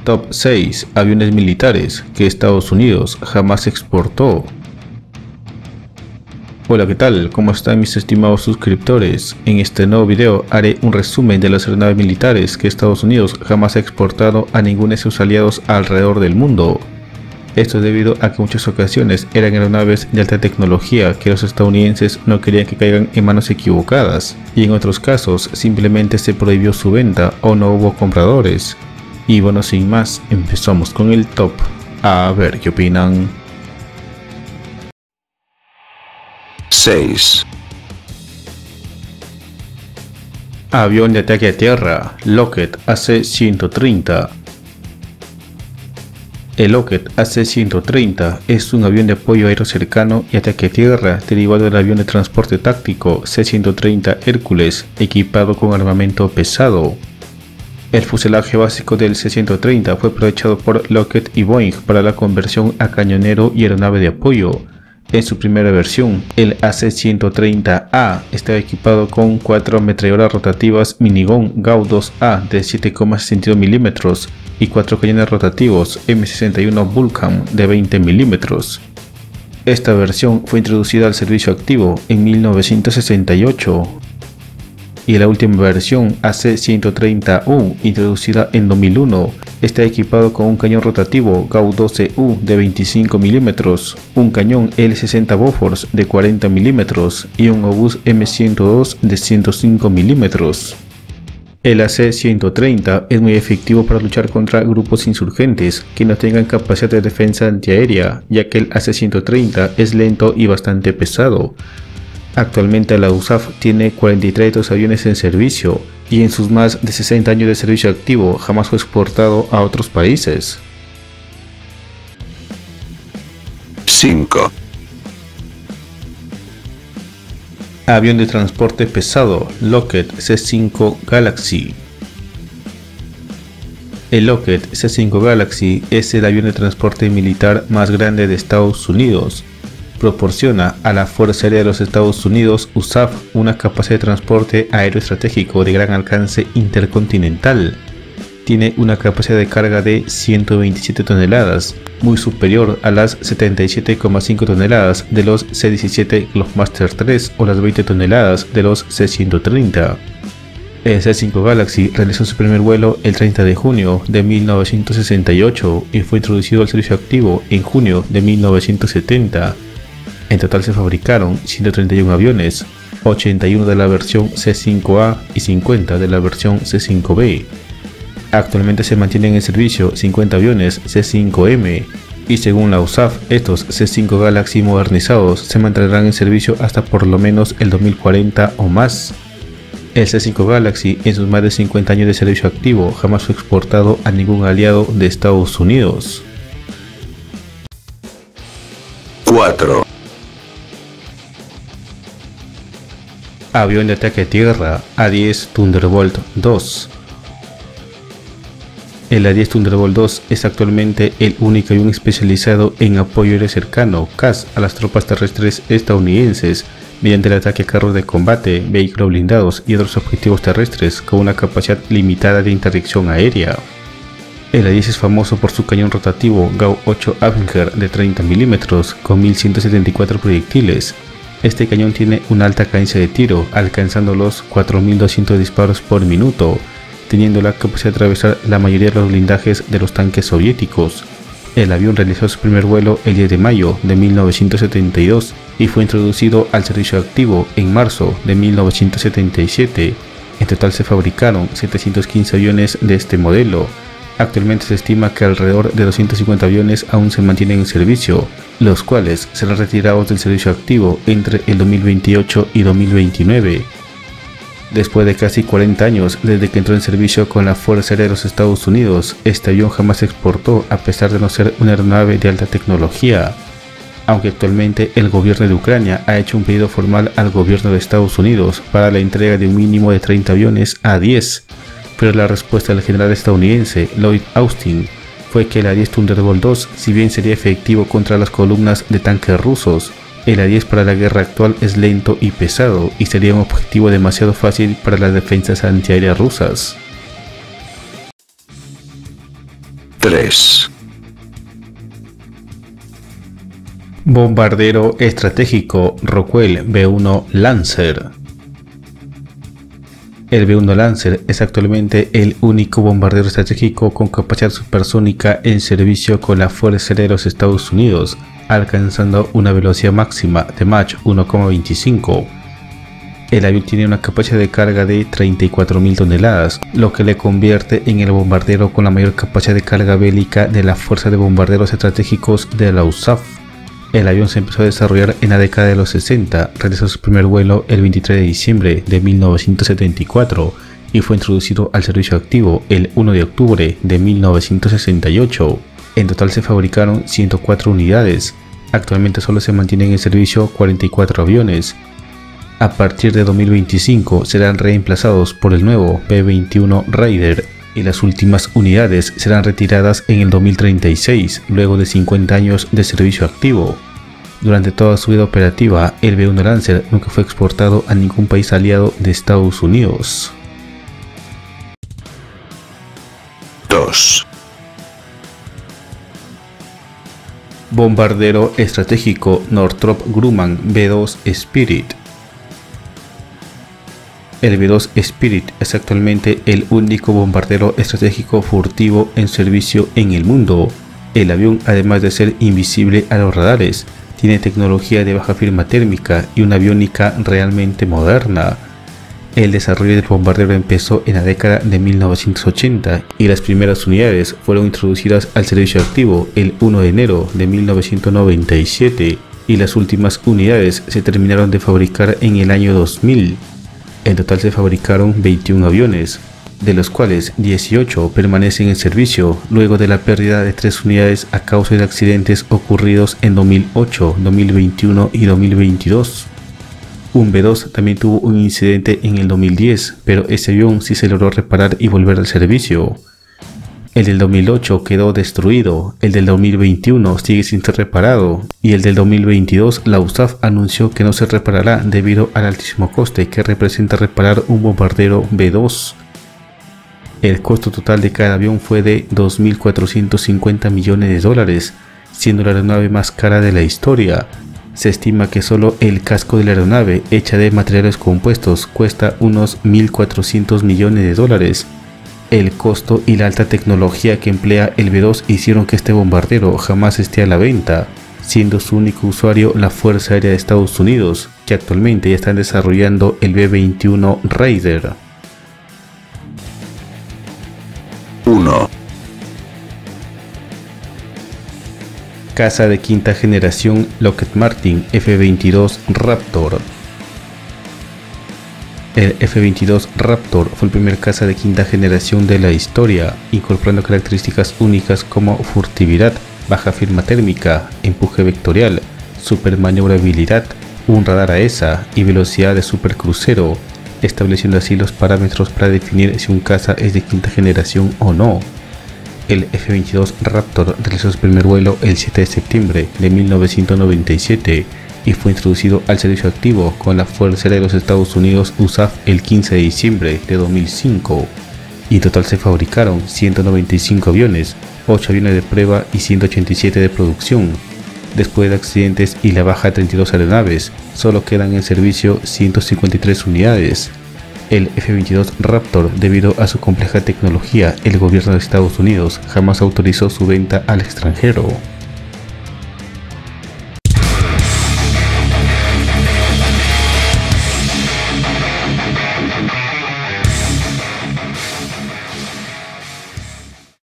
Top 6 aviones militares que Estados Unidos jamás exportó. Hola, ¿qué tal? ¿Cómo están mis estimados suscriptores? En este nuevo video haré un resumen de las aeronaves militares que Estados Unidos jamás ha exportado a ninguno de sus aliados alrededor del mundo. Esto es debido a que en muchas ocasiones eran aeronaves de alta tecnología que los estadounidenses no querían que caigan en manos equivocadas, y en otros casos simplemente se prohibió su venta o no hubo compradores. Y bueno, sin más, empezamos con el top. A ver qué opinan. 6. Avión de ataque a tierra, Lockheed AC-130. El Lockheed AC-130 es un avión de apoyo aéreo cercano y ataque a tierra derivado del avión de transporte táctico C-130 Hércules equipado con armamento pesado. El fuselaje básico del C-130 fue aprovechado por Lockheed y Boeing para la conversión a cañonero y aeronave de apoyo. En su primera versión, el AC-130A estaba equipado con 4 ametralladoras rotativas Minigun GAU-2A de 7,62 mm y 4 cañones rotativos M61 Vulcan de 20 mm. Esta versión fue introducida al servicio activo en 1968. Y la última versión, AC-130U, introducida en 2001, está equipado con un cañón rotativo GAU-12U de 25 mm, un cañón L60 Bofors de 40 mm y un obús M102 de 105 mm. El AC-130 es muy efectivo para luchar contra grupos insurgentes que no tengan capacidad de defensa antiaérea, ya que el AC-130 es lento y bastante pesado. Actualmente la USAF tiene 43 de estos aviones en servicio y en sus más de 60 años de servicio activo jamás fue exportado a otros países. 5. Avión de transporte pesado, Lockheed C-5 Galaxy. El Lockheed C-5 Galaxy es el avión de transporte militar más grande de Estados Unidos. Proporciona a la Fuerza Aérea de los Estados Unidos, USAF, una capacidad de transporte aéreo estratégico de gran alcance intercontinental. Tiene una capacidad de carga de 127 toneladas, muy superior a las 77,5 toneladas de los C-17 Globemaster III o las 20 toneladas de los C-130. El C-5 Galaxy realizó su primer vuelo el 30 de junio de 1968 y fue introducido al servicio activo en junio de 1970. En total se fabricaron 131 aviones, 81 de la versión C-5A y 50 de la versión C-5B. Actualmente se mantienen en servicio 50 aviones C-5M y según la USAF, estos C-5 Galaxy modernizados se mantendrán en servicio hasta por lo menos el 2040 o más. El C-5 Galaxy en sus más de 50 años de servicio activo jamás fue exportado a ningún aliado de Estados Unidos. 4. Avión de ataque a tierra A-10 Thunderbolt II. El A-10 Thunderbolt II es actualmente el único avión especializado en apoyo aéreo cercano CAS a las tropas terrestres estadounidenses mediante el ataque a carros de combate, vehículos blindados y otros objetivos terrestres con una capacidad limitada de interdicción aérea. El A-10 es famoso por su cañón rotativo GAU-8 Avenger de 30 mm con 1174 proyectiles. Este cañón tiene una alta cadencia de tiro, alcanzando los 4200 disparos por minuto, teniendo la capacidad de atravesar la mayoría de los blindajes de los tanques soviéticos. El avión realizó su primer vuelo el 10 de mayo de 1972 y fue introducido al servicio activo en marzo de 1977. En total se fabricaron 715 aviones de este modelo. Actualmente se estima que alrededor de 250 aviones aún se mantienen en servicio, los cuales serán retirados del servicio activo entre el 2028 y 2029. Después de casi 40 años desde que entró en servicio con la Fuerza Aérea de los Estados Unidos, este avión jamás se exportó a pesar de no ser una aeronave de alta tecnología. Aunque actualmente el gobierno de Ucrania ha hecho un pedido formal al gobierno de Estados Unidos para la entrega de un mínimo de 30 aviones A-10, pero la respuesta del general estadounidense Lloyd Austin fue que el A-10 Thunderbolt II, si bien sería efectivo contra las columnas de tanques rusos, El A-10 para la guerra actual es lento y pesado y sería un objetivo demasiado fácil para las defensas antiaéreas rusas. 3. Bombardero estratégico Rockwell B-1 Lancer. El B-1 Lancer es actualmente el único bombardero estratégico con capacidad supersónica en servicio con la Fuerza Aérea de los Estados Unidos, alcanzando una velocidad máxima de Mach 1,25. El avión tiene una capacidad de carga de 34.000 toneladas, lo que le convierte en el bombardero con la mayor capacidad de carga bélica de la Fuerza de Bombarderos Estratégicos de la USAF. El avión se empezó a desarrollar en la década de los 60, realizó su primer vuelo el 23 de diciembre de 1974 y fue introducido al servicio activo el 1 de octubre de 1968. En total se fabricaron 104 unidades. Actualmente solo se mantienen en servicio 44 aviones. A partir de 2025 serán reemplazados por el nuevo B-21 Raider y las últimas unidades serán retiradas en el 2036, luego de 50 años de servicio activo. Durante toda su vida operativa, el B-1 Lancer nunca fue exportado a ningún país aliado de Estados Unidos. 2. Bombardero estratégico Northrop Grumman B-2 Spirit. El B-2 Spirit es actualmente el único bombardero estratégico furtivo en servicio en el mundo. El avión, además de ser invisible a los radares, tiene tecnología de baja firma térmica y una aviónica realmente moderna. El desarrollo del bombardero empezó en la década de 1980 y las primeras unidades fueron introducidas al servicio activo el 1 de enero de 1997 y las últimas unidades se terminaron de fabricar en el año 2000. En total se fabricaron 21 aviones, de los cuales 18 permanecen en servicio luego de la pérdida de 3 unidades a causa de accidentes ocurridos en 2008, 2021 y 2022. Un B-2 también tuvo un incidente en el 2010, pero ese avión sí se logró reparar y volver al servicio. El del 2008 quedó destruido, el del 2021 sigue sin ser reparado y el del 2022 la USAF anunció que no se reparará debido al altísimo coste que representa reparar un bombardero B-2. El costo total de cada avión fue de 2.450 millones de dólares, siendo la aeronave más cara de la historia. Se estima que solo el casco de la aeronave, hecha de materiales compuestos, cuesta unos 1.400 millones de dólares. El costo y la alta tecnología que emplea el B-2 hicieron que este bombardero jamás esté a la venta, siendo su único usuario la Fuerza Aérea de Estados Unidos, que actualmente ya están desarrollando el B-21 Raider. 1. Caza de quinta generación Lockheed Martin F-22 Raptor. El F-22 Raptor fue el primer caza de quinta generación de la historia, incorporando características únicas como furtividad, baja firma térmica, empuje vectorial, supermaniobrabilidad, un radar AESA y velocidad de supercrucero, estableciendo así los parámetros para definir si un caza es de quinta generación o no. El F-22 Raptor realizó su primer vuelo el 7 de septiembre de 1997 y fue introducido al servicio activo con la Fuerza Aérea de los Estados Unidos USAF el 15 de diciembre de 2005. Y en total se fabricaron 195 aviones, 8 aviones de prueba y 187 de producción. Después de accidentes y la baja de 32 aeronaves, solo quedan en servicio 153 unidades. El F-22 Raptor, debido a su compleja tecnología, el gobierno de Estados Unidos jamás autorizó su venta al extranjero.